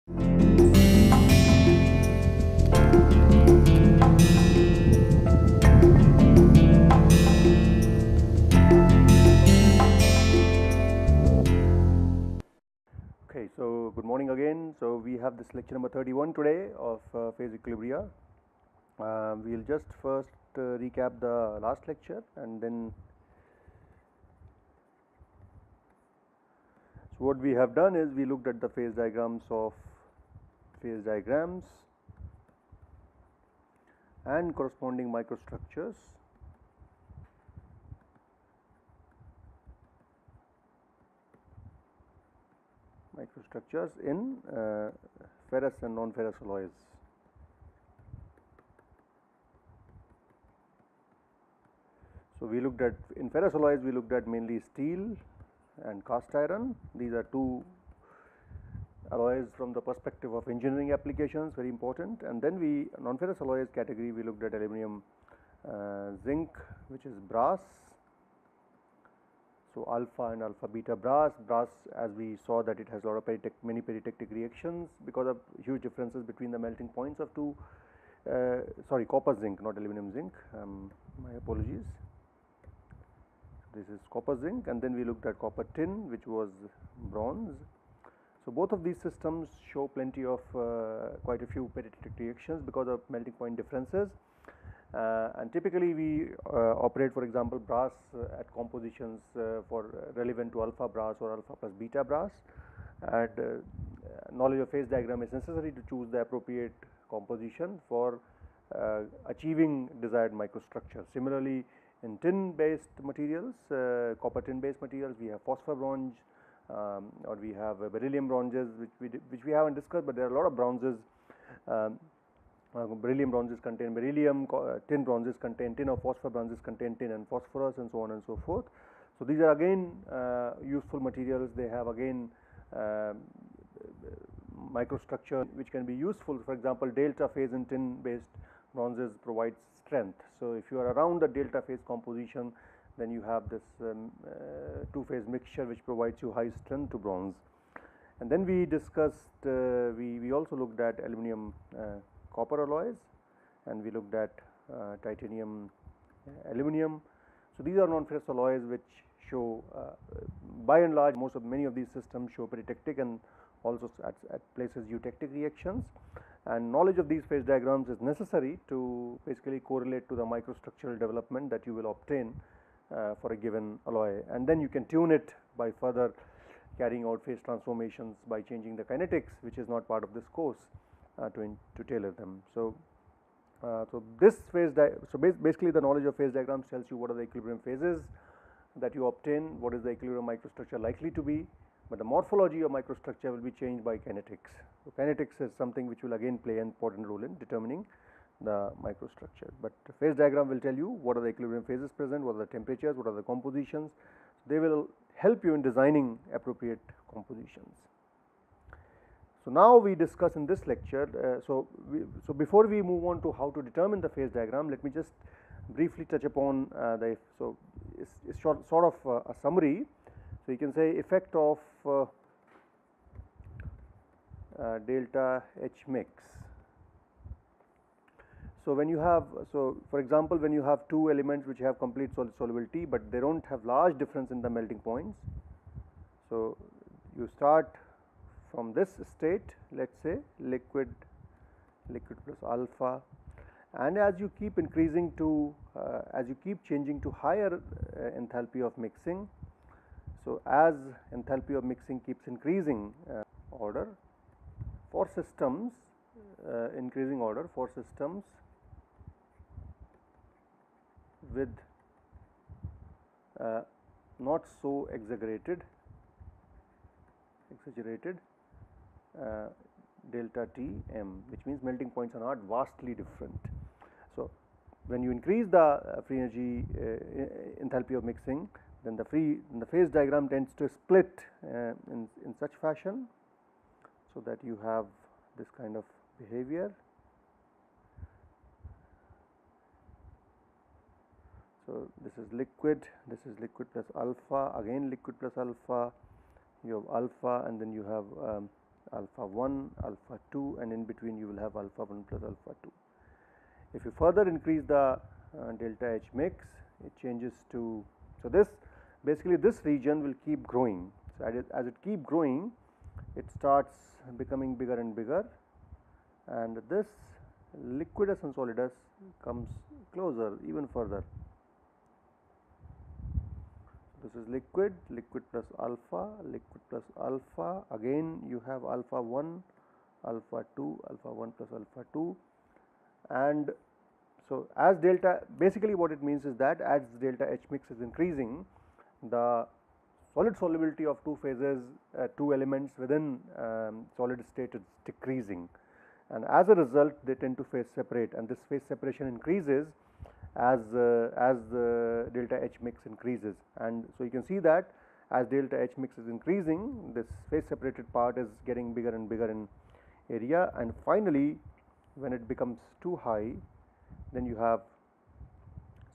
Okay, so good morning again. So we have this lecture number 31 today of phase equilibria. We'll just first recap the last lecture, and then so what we have done is we looked at the phase diagrams and corresponding microstructures. In ferrous and non-ferrous alloys. So we looked at, in ferrous alloys we looked at mainly steel and cast iron. These are two alloys from the perspective of engineering applications, very important. And then we, non-ferrous alloys category, we looked at aluminum, zinc, which is brass. So alpha and alpha beta brass. Brass, as we saw, that it has a lot of many peritectic reactions because of huge differences between the melting points of two, sorry, copper zinc, not aluminum zinc, my apologies. This is copper zinc, and then we looked at copper tin, which was bronze. So both of these systems show plenty of quite a few peritectic reactions because of melting point differences. And typically we operate, for example, brass at compositions for relevant to alpha brass or alpha plus beta brass, and knowledge of phase diagram is necessary to choose the appropriate composition for achieving desired microstructure. Similarly, in tin based materials, copper tin based materials, we have phosphor bronze, or we have beryllium bronzes, which we haven't discussed, but there are a lot of bronzes. Beryllium bronzes contain beryllium, tin bronzes contain tin, or phosphor bronzes contain tin and phosphorus, and so on and so forth. So these are again useful materials. They have again microstructure which can be useful. For example, delta phase in tin based bronzes provides strength. So if you are around the delta phase composition, then you have this two phase mixture which provides you high strength to bronze. And then we discussed, we also looked at aluminum copper alloys, and we looked at titanium aluminum. So these are non-ferrous alloys which show, by and large, many of these systems show peritectic and also at places eutectic reactions. And knowledge of these phase diagrams is necessary to basically correlate to the microstructural development that you will obtain for a given alloy, and then you can tune it by further carrying out phase transformations by changing the kinetics, which is not part of this course, to tailor them. So this phase basically the knowledge of phase diagrams tells you what are the equilibrium phases that you obtain, what is the equilibrium microstructure likely to be, but the morphology of microstructure will be changed by kinetics. So kinetics is something which will again play an important role in determining the microstructure, but the phase diagram will tell you what are the equilibrium phases present, what are the temperatures, what are the compositions. They will help you in designing appropriate compositions. So now we discuss in this lecture, so before we move on to how to determine the phase diagram, let me just briefly touch upon so it's sort of a summary. So you can say effect of delta H mix. So when you have, so for example, when you have two elements which have complete solid solubility, but they don't have large difference in the melting points. So you start from this state, let's say liquid plus alpha, and as you keep increasing to, as you keep changing to higher enthalpy of mixing, so as enthalpy of mixing keeps increasing order for systems, increasing order for systems with not so exaggerated delta T m, which means melting points are not vastly different. So when you increase the free energy enthalpy of mixing, then the phase diagram tends to split in such fashion, so that you have this kind of behavior. So this is liquid plus alpha, again liquid plus alpha, you have alpha, and then you have alpha 1, alpha 2, and in between you will have alpha 1 plus alpha 2. If you further increase the delta H mix, it changes to, so this basically this region will keep growing. So as it keep growing, it starts becoming bigger and bigger, and this liquidus and solidus comes closer even further. This is liquid, liquid plus alpha, liquid plus alpha. Again you have alpha 1, alpha 2, alpha 1 plus alpha 2. And so as delta, basically what it means is that as delta H mix is increasing, the solid solubility of two phases, two elements within solid state is decreasing, and as a result they tend to phase separate, and this phase separation increases as the delta H mix increases. And so you can see that as delta H mix is increasing, this phase separated part is getting bigger and bigger in area, and finally when it becomes too high, then you have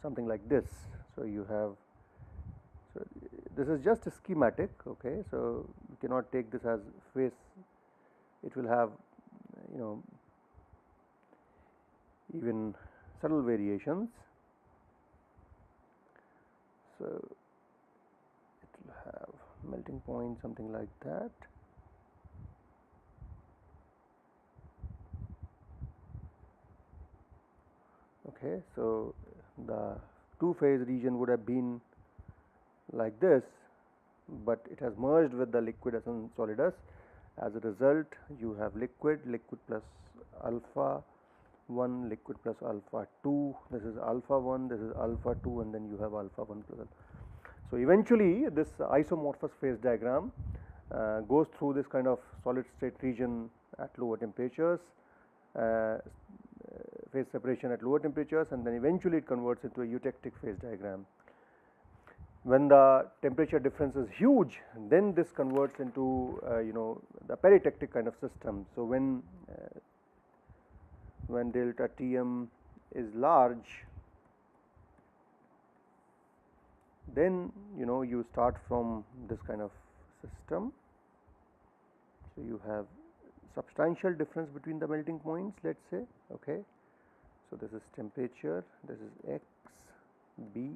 something like this. So you have, so this is just a schematic, okay. So you cannot take this as phase, it will have, you know, even subtle variations. So it will have melting point something like that. Okay, so the two phase region would have been like this, but it has merged with the liquidus and solidus. As a result, you have liquid, liquid plus alpha 1, liquid plus alpha 2, this is alpha 1, this is alpha 2, and then you have alpha 1 plus alpha. So eventually this isomorphous phase diagram goes through this kind of solid state region at lower temperatures, phase separation at lower temperatures, and then eventually it converts into a eutectic phase diagram. When the temperature difference is huge, then this converts into you know, the peritectic kind of system. So when delta Tm is large, then you know, you start from this kind of system. So you have substantial difference between the melting points, let's say, okay. So this is temperature, this is X, B,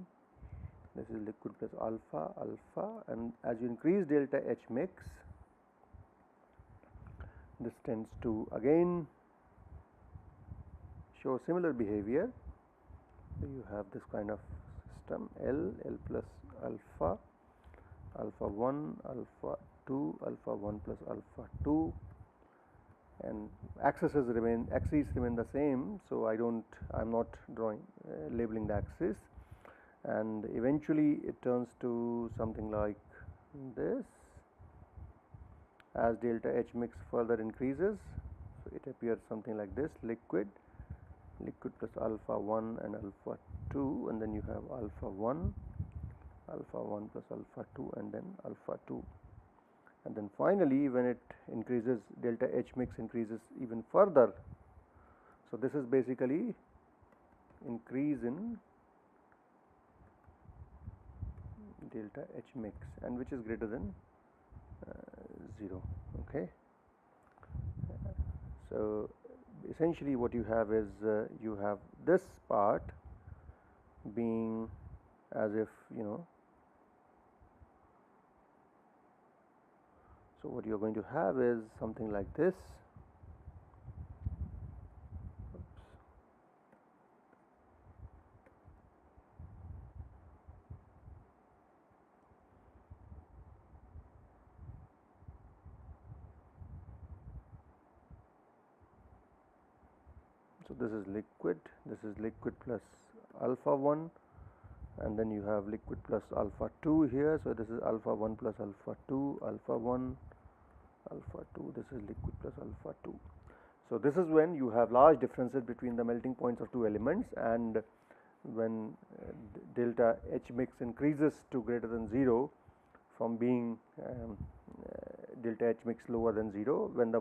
this is liquid plus alpha, alpha, and as you increase delta H mix, this tends to again show similar behavior. So you have this kind of system L plus alpha, alpha 1, alpha 2, alpha 1 plus alpha 2, and axes remain the same. So I'm not drawing labeling the axis, and eventually it turns to something like this as delta H mix further increases. So it appears something like this: liquid, liquid plus alpha 1 and alpha 2, and then you have alpha 1, alpha 1 plus alpha 2, and then alpha 2. And then finally when it increases, delta H mix increases even further. So this is basically increase in delta H mix, and which is greater than 0, okay. So essentially what you have is you have this part being as if, you know, so what you are going to have is something like this. So this is liquid plus alpha 1, and then you have liquid plus alpha 2 here. So this is alpha 1 plus alpha 2, alpha 1, alpha 2, this is liquid plus alpha 2. So this is when you have large differences between the melting points of two elements, and when delta H mix increases to greater than 0 from being delta H mix lower than 0, when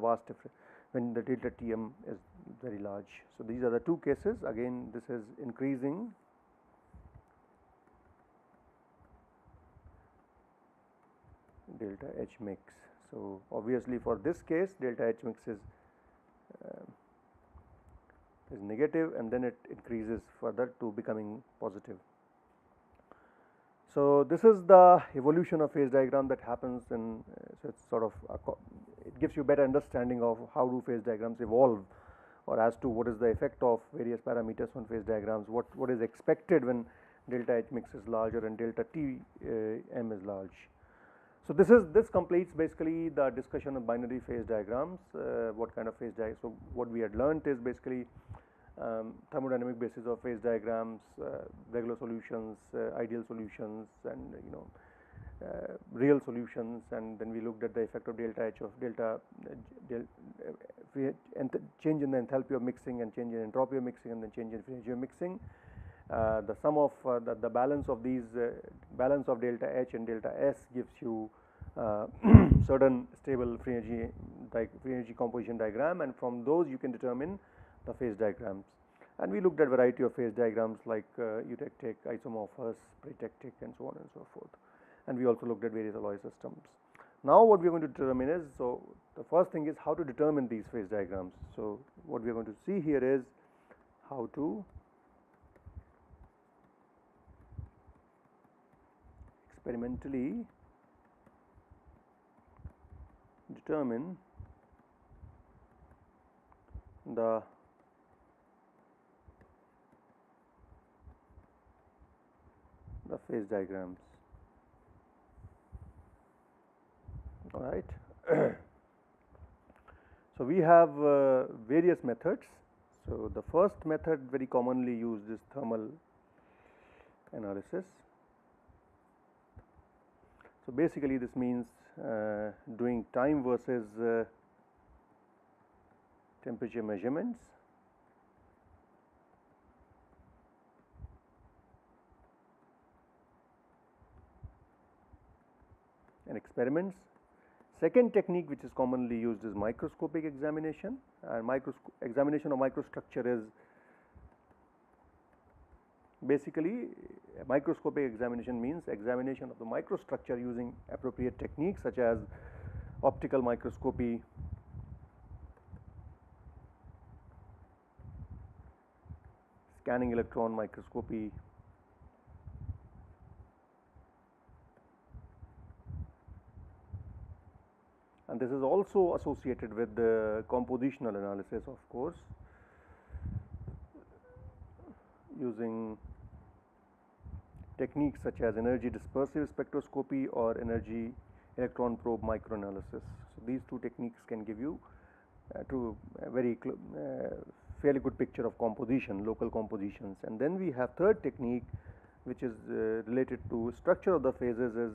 when the delta Tm is very large. So these are the two cases. Again, this is increasing delta H mix. So, obviously for this case delta H mix is negative, and then it increases further to becoming positive. So, this is the evolution of phase diagram that happens in, so it's sort of it gives you better understanding of how do phase diagrams evolve, or as to what is the effect of various parameters on phase diagrams, what is expected when delta H mix is larger and delta T m is large. So, this completes basically the discussion of binary phase diagrams. What kind of phase diagram? So, what we had learnt is basically thermodynamic basis of phase diagrams, regular solutions, ideal solutions, and real solutions, and then we looked at the effect of delta H of change in the enthalpy of mixing and change in entropy of mixing, and then change in free energy of mixing. The sum of the balance of these balance of delta H and delta S gives you certain stable free energy composition diagram, and from those you can determine the phase diagrams. And we looked at variety of phase diagrams like eutectic, isomorphous, pretectic, and so on and so forth. And we also looked at various alloy systems. Now what we are going to determine is, so the first thing is how to determine these phase diagrams. So what we are going to see here is how to experimentally determine the phase diagrams. All right. So we have various methods. So the first method very commonly used is thermal analysis. So basically this means doing time versus temperature measurements. And experiments. Second technique which is commonly used is microscopic examination, and examination of microstructure is basically microscopic examination means examination of the microstructure using appropriate techniques such as optical microscopy, scanning electron microscopy, and this is also associated with the compositional analysis, of course, using techniques such as energy dispersive spectroscopy or energy electron probe microanalysis. So these two techniques can give you to a very fairly good picture of composition, local compositions. And then we have third technique which is related to structure of the phases is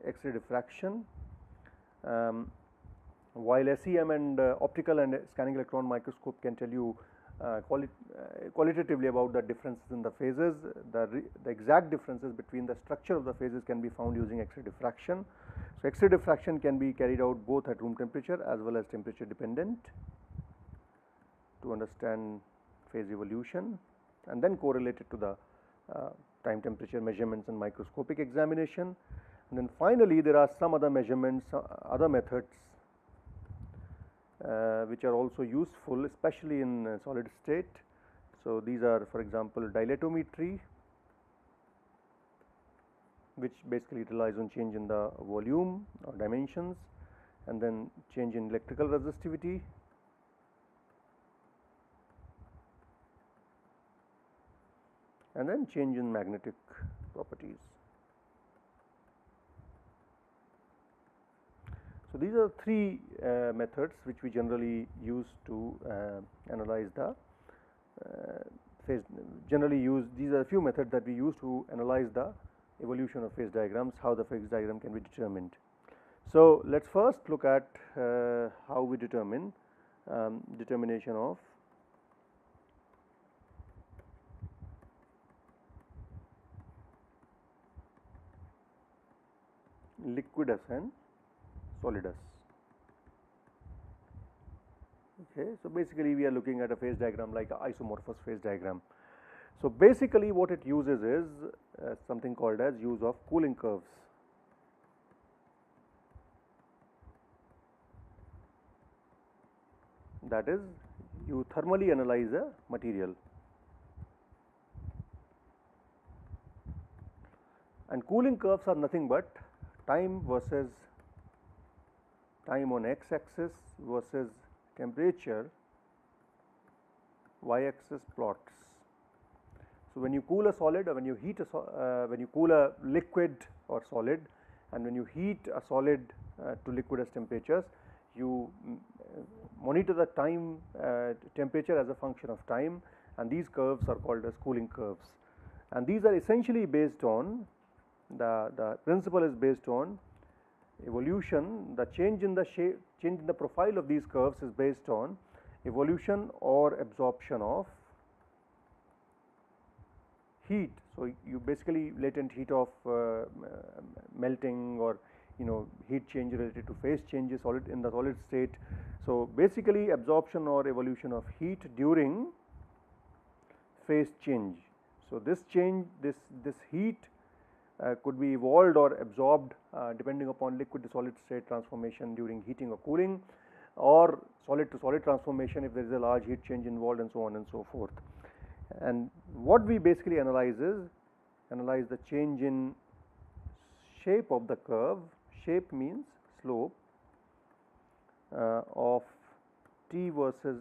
X-ray diffraction. While SEM and optical and scanning electron microscope can tell you qualitatively about the differences in the phases, the exact differences between the structure of the phases can be found using X-ray diffraction. So X-ray diffraction can be carried out both at room temperature as well as temperature dependent to understand phase evolution, and then correlate it to the time temperature measurements and microscopic examination. And then finally there are some other measurements, other methods which are also useful, especially in solid state. So these are, for example, dilatometry, which basically relies on change in the volume or dimensions, and then change in electrical resistivity, and then change in magnetic properties. So these are three methods which we generally use to analyze the phase. These are a few methods that we use to analyze the evolution of phase diagrams, how the phase diagram can be determined. So let's first look at how we determine determination of liquidus and solidus. Okay, so basically we are looking at a phase diagram like an isomorphous phase diagram. So basically what it uses is something called as use of cooling curves. that is, you thermally analyze a material. And cooling curves are nothing but time versus time on x axis versus temperature y axis plots. So, when you cool a solid, or when you heat when you cool a liquid or solid, and when you heat a solid to liquidus temperatures, you monitor the time temperature as a function of time, and these curves are called as cooling curves. And these are essentially based on the principle is based on evolution. The change in the shape, change in the profile of these curves is based on evolution or absorption of heat. So, you basically latent heat of melting, or heat change related to phase changes solid in the solid state. So, basically absorption or evolution of heat during phase change. So, this change, this heat could be evolved or absorbed depending upon liquid to solid state transformation during heating or cooling, or solid to solid transformation if there is a large heat change involved, and so on and so forth. And what we basically analyze the change in shape of the curve. Shape means slope of T versus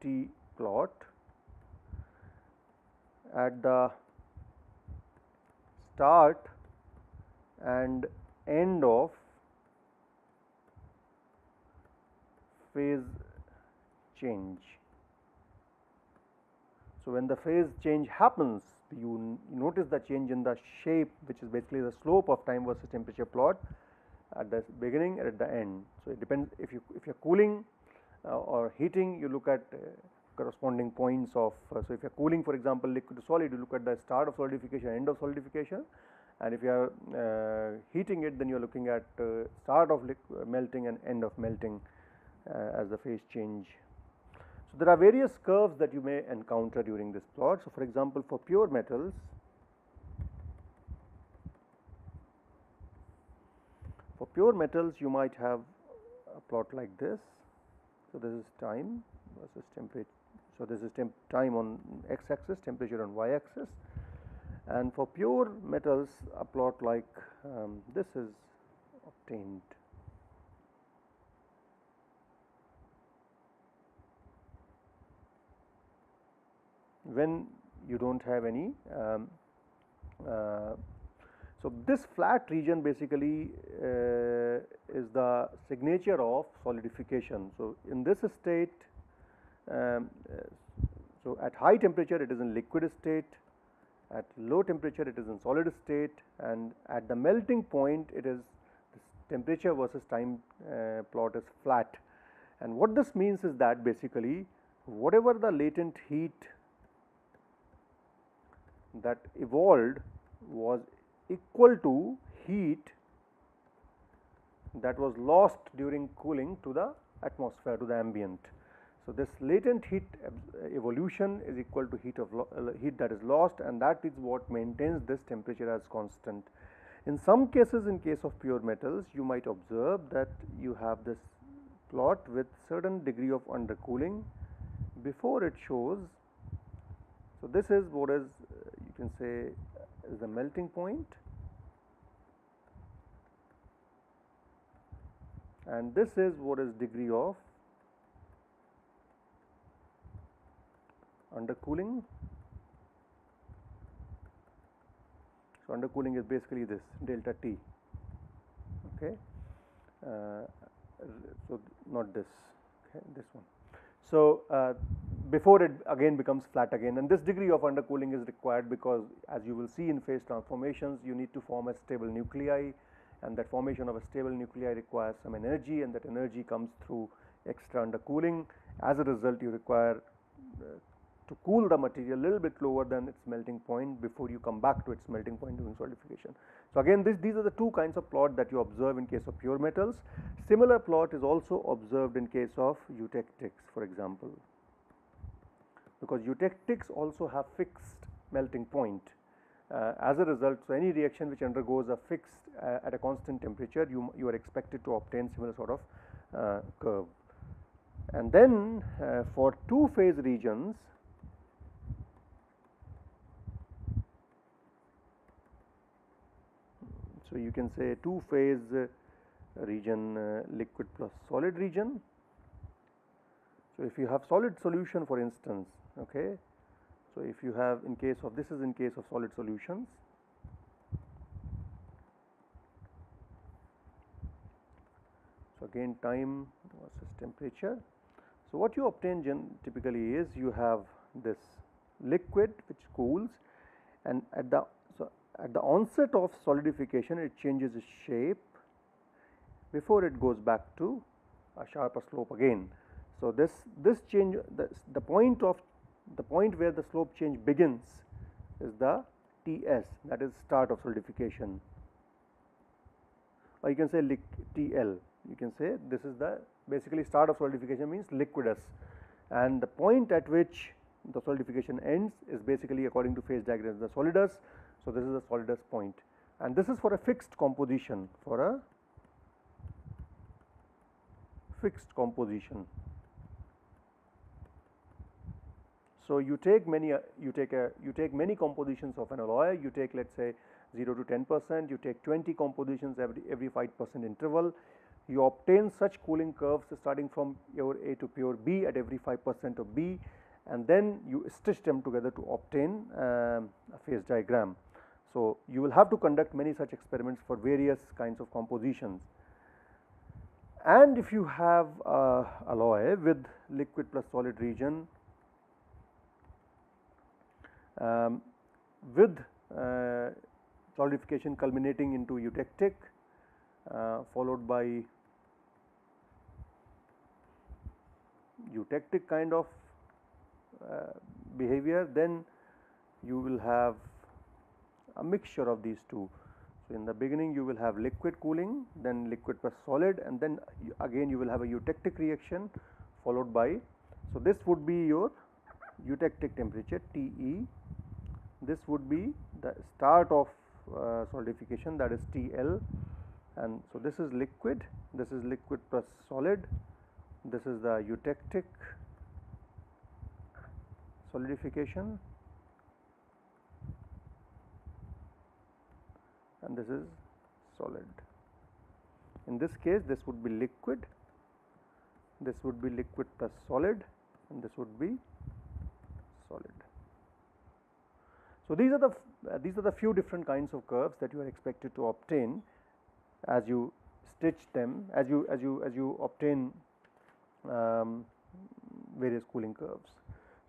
T plot at the start and end of phase change. So, when the phase change happens, you notice the change in the shape, which is basically the slope of time versus temperature plot at the beginning and at the end. So, it depends, if you are cooling or heating, you look at corresponding points of so if you are cooling, for example, liquid to solid, you look at the start of solidification, end of solidification, and if you are heating it, then you are looking at start of melting and end of melting as the phase change. So, there are various curves that you may encounter during this plot. So, for example, for pure metals, you might have a plot like this. So, this is time versus temperature. So, this is time on x axis, temperature on y axis, and for pure metals a plot like this is obtained. When you do not have any so this flat region basically is the signature of solidification. So, in this state, so at high temperature it is in liquid state, at low temperature it is in solid state, and at the melting point it is this temperature versus time plot is flat. And what this means is that basically whatever the latent heat that evolved was equal to heat that was lost during cooling to the atmosphere, to the ambient. So, this latent heat evolution is equal to heat that is lost, and that is what maintains this temperature as constant. In some cases, in case of pure metals, you might observe that you have this plot with certain degree of undercooling before it shows. So, this is what is you can say is the melting point, and this is what is degree of undercooling. So, undercooling is basically this delta T, okay. So, not this, okay, this one. So, before it again becomes flat again, and this degree of undercooling is required because, as you will see in phase transformations, you need to form a stable nuclei, and that formation of a stable nuclei requires some energy, and that energy comes through extra undercooling. As a result, you require to cool the material a little bit lower than its melting point before you come back to its melting point during solidification. So, again these are the two kinds of plot that you observe in case of pure metals. Similar plot is also observed in case of eutectics, for example, because eutectics also have fixed melting point. As a result, so any reaction which undergoes a fixed at a constant temperature, you are expected to obtain similar sort of curve. And then for two phase regions, so you can say two phase region, liquid plus solid region. So if you have solid solution, for instance, okay, so if you have, in case of, this is in case of solid solutions, so again time versus temperature. So what you obtain typically is you have this liquid which cools, and at the onset of solidification it changes its shape before it goes back to a sharper slope again. So this change, the point where the slope change begins is the TS, that is start of solidification, or you can say TL. You can say this is the basically start of solidification, means liquidus, and the point at which the solidification ends is basically according to phase diagram the solidus. So this is the solidus point, and this is for a fixed composition, So you take many compositions of an alloy. You take, let's say, 0 to 10%. You take 20 compositions every 5% interval. You obtain such cooling curves starting from pure A to pure B at every 5% of B, and then you stitch them together to obtain a phase diagram. So you will have to conduct many such experiments for various kinds of compositions. And if you have alloy with liquid plus solid region, with solidification culminating into eutectic, followed by eutectic kind of behavior, then you will have a mixture of these two. So in the beginning you will have liquid cooling, then liquid plus solid, and then again you will have a eutectic reaction followed by, so this would be your eutectic temperature TE, this would be the start of solidification, that is TL, and so this is liquid plus solid, this is the eutectic solidification, and this is solid. In this case this would be liquid plus solid, and this would be solid. So these are the few different kinds of curves that you are expected to obtain as you stitch them, as you obtain various cooling curves.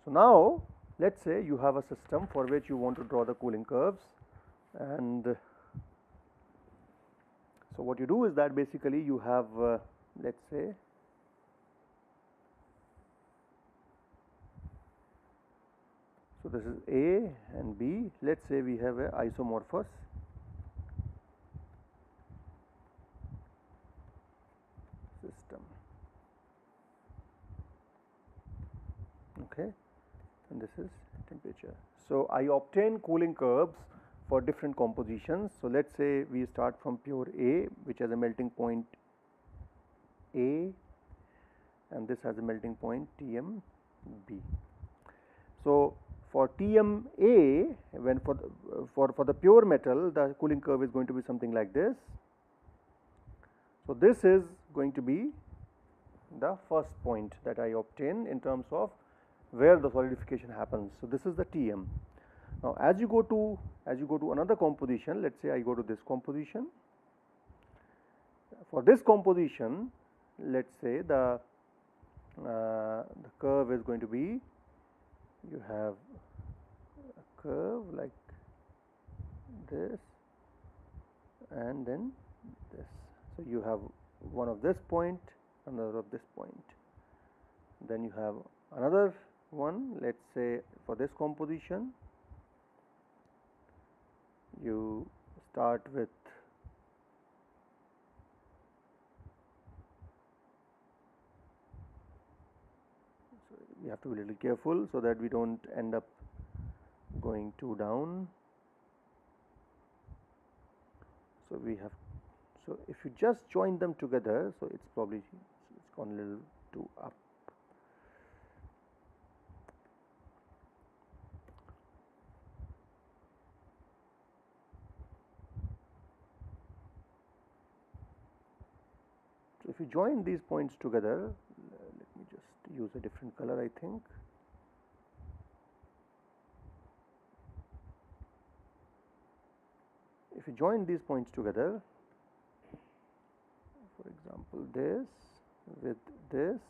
So now let's say you have a system for which you want to draw the cooling curves, and so what you do is that basically you have let's say so this is A and B. Let's say we have a isomorphous system, okay, and this is temperature. So I obtain cooling curves for different compositions. So let's say we start from pure A, which has a melting point A, and this has a melting point Tm B. So for Tm A, when for the pure metal, the cooling curve is going to be something like this. So this is going to be the first point that I obtain in terms of where the solidification happens. So this is the Tm. Now as you go to another composition, let's say I go to this composition. For this composition, let's say the curve is going to be, you have a curve like this and then this. So you have one of this point, another of this point, then you have another one. Let's say for this composition you start with we have to be a little careful so that we don't end up going too down. So we have, so if you just join them together, so it's probably, it's gone a little too up. So, if you join these points together, let me just use a different color, I think. If you join these points together, for example, this with this,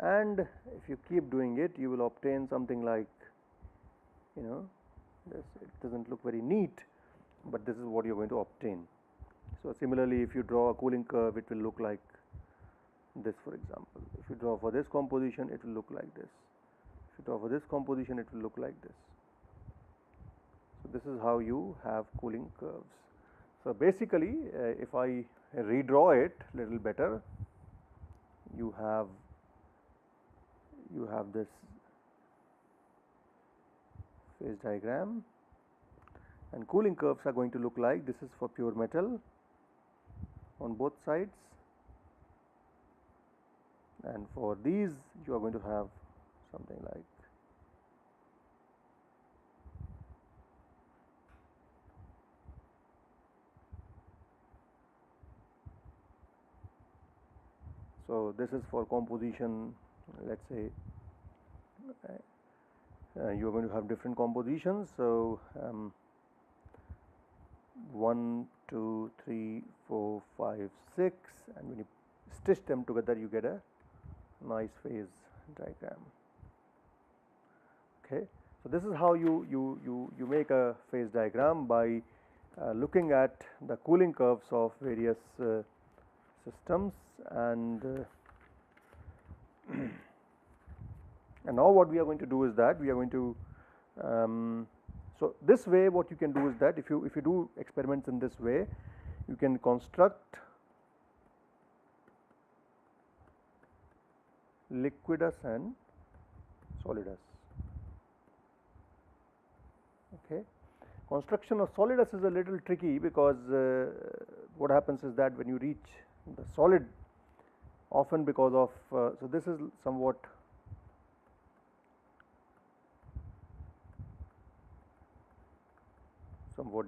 and if you keep doing it, you will obtain something like, this. It doesn't look very neat, but this is what you are going to obtain. So, similarly, if you draw a cooling curve, it will look like this, for example. If you draw for this composition, it will look like this. If you draw for this composition, it will look like this. So, this is how you have cooling curves. So, basically, if I redraw it little better, you have this phase diagram, and cooling curves are going to look like this. Is for pure metal on both sides, and for these you are going to have something like so. This is for composition. Let's say you are going to have different compositions. So, 1, 2, 3, 4, 5, 6, and when you stitch them together, you get a nice phase diagram. Okay. So, this is how you make a phase diagram by looking at the cooling curves of various systems, and and now what we are going to do is that we are going to so this way what you can do is that if you do experiments in this way, you can construct liquidus and solidus. Okay. Construction of solidus is a little tricky, because what happens is that when you reach the solid, often because of so this is somewhat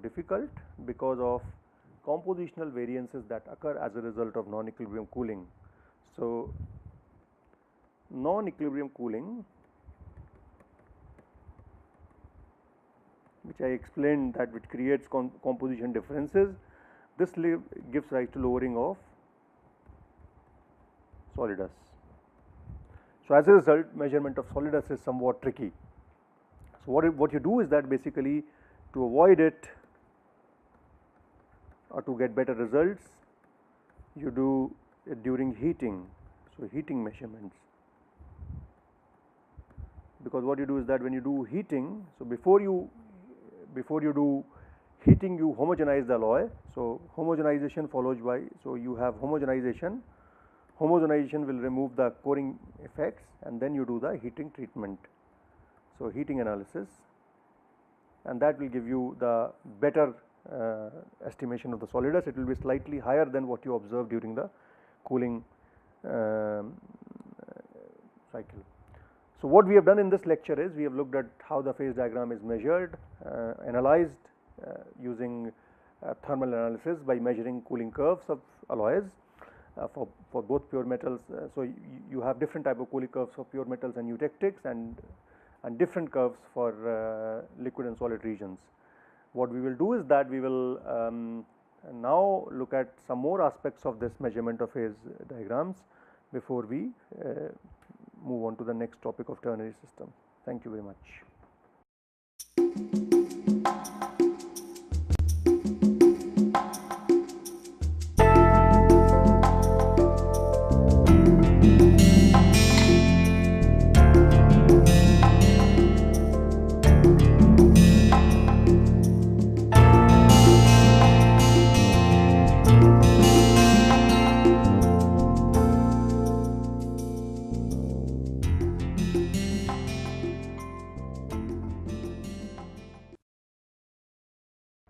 difficult because of compositional variances that occur as a result of non-equilibrium cooling. So, non-equilibrium cooling, which I explained that which creates composition differences, this gives rise to lowering of solidus. So, as a result, measurement of solidus is somewhat tricky. So, what you do is that basically, to avoid it or to get better results, you do it during heating. So, heating measurements, because what you do is that when you do heating, so before you do heating, you homogenize the alloy. So, homogenization follows by, so you have homogenization will remove the coring effects, and then you do the heating treatment. So, heating analysis, and that will give you the better estimation of the solidus. It will be slightly higher than what you observe during the cooling cycle. So, what we have done in this lecture is we have looked at how the phase diagram is measured, analyzed using thermal analysis by measuring cooling curves of alloys for both pure metals. So, you have different type of cooling curves for pure metals and eutectics, and different curves for liquid and solid regions. What we will do is that we will now look at some more aspects of this measurement of phase diagrams before we move on to the next topic of ternary system. Thank you very much.